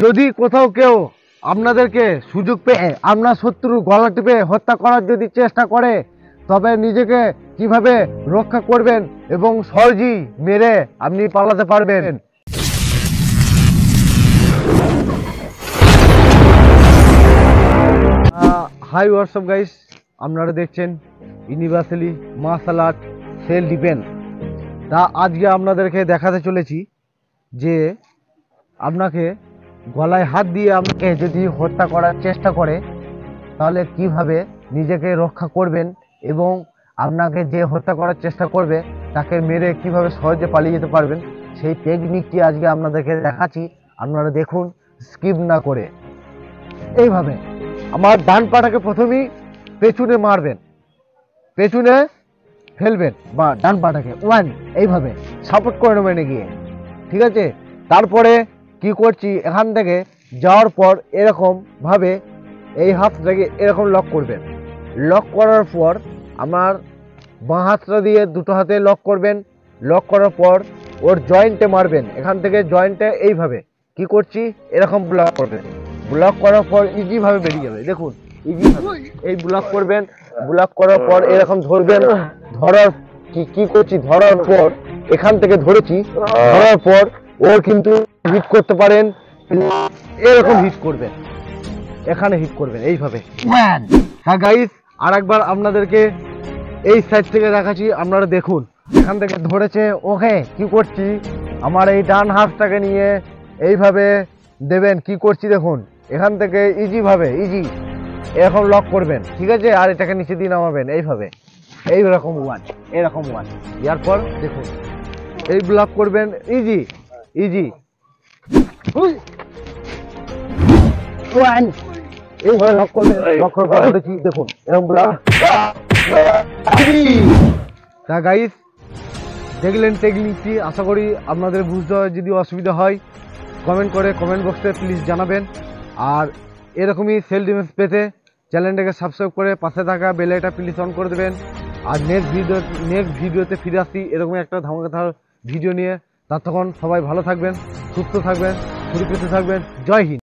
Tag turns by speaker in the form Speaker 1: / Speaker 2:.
Speaker 1: যদি কোথাও কেউ আপনাদেরকে সুযোগ পেয়ে আপনার শত্রুর গলা টিপে হত্যা করার যদি চেষ্টা করে, তবে নিজেকে কিভাবে রক্ষা করবেন এবং সহজেই মেরে আপনি পালাতে পারবেন। হাই হোয়াটসঅ্যাপ গাইস, আপনারা দেখছেন universally martial art self defence. তা আজকে আপনাদেরকে দেখাতে চলেছি যে আপনাকে গলায় হাত দিয়ে আপনাকে যদি হত্যা করার চেষ্টা করে তাহলে কিভাবে নিজেকে রক্ষা করবেন এবং আপনাকে যে হত্যা করার চেষ্টা করবে তাকে মেরে কিভাবে সহজে পালিয়ে যেতে পারবেন, সেই টেকনিকটি আজকে আপনাদেরকে দেখাচ্ছি। আপনারা দেখুন স্কিপ না করে। এইভাবে আমার ডান পাটাকে প্রথমেই পেছনে মারবেন, পেছনে ফেলবেন বা ডান পাটাকে এইভাবে সাপোর্ট করে নেবেন এগিয়ে, ঠিক আছে। তারপরে কি করছি, এখান থেকে যাওয়ার পর এরকম ভাবে এই হাতটাকে এরকম লক করবেন। লক করার পর আমার বাঁ হাতটা দিয়ে দুটো হাতে লক করবেন। লক করার পর ওর জয়েন্টে মারবেন, এখান থেকে জয়েন্টে এইভাবে কি করছি এরকম ব্লক করবেন। ব্লক করার পর ইজিভাবে বেরিয়ে যাবে, দেখুন ইজিভাবে এই ব্লক করবেন। ব্লক করার পর এরকম ধরবেন, ধরার কি করছি ধরার পর এখান থেকে ধরেছি, ধরার পর ওর কিন্তু হিট করতে পারেন, এরকম হিট করবেন, এখানে হিট করবেন এইভাবে। হ্যাঁ গাইস, আর একবার আপনাদেরকে এই সাইড থেকে দেখাচ্ছি, আপনারা দেখুন এখান থেকে ধরেছে ওকে কি করছি আমার এই ডান হাতটাকে নিয়ে এইভাবে দেবেন। কি করছি দেখুন, এখান থেকে ইজিভাবে এরকম লক করবেন, ঠিক আছে। আর এটাকে নিচে দিয়ে নামাবেন এইভাবে, এইরকম এরকম এরপর দেখুন এই ব্লক করবেন ইজি এইভাবে লক করবেন। লক করার পর করেছি দেখুন এরকম ব্লক। তা গাইস দেখলেন টেকনিকটি, আশা করি আপনাদের বুঝতে হয়। যদি অসুবিধা হয় কমেন্ট বক্সে প্লিজ জানাবেন। আর এরকমই সেলফ ডিফেন্স পেতে চ্যানেলটাকে সাবস্ক্রাইব করে পাশে থাকা বেল আইকনটা প্লিজ অন করে দেবেন। আর নেক্সট ভিডিওতে ফিরে আসছি এরকমই একটা ধামাকাদার ভিডিও নিয়ে। ততক্ষণ সবাই ভালো থাকবেন, সুস্থ থাকবেন, সুরক্ষিত থাকবেন। জয় হিন্দ।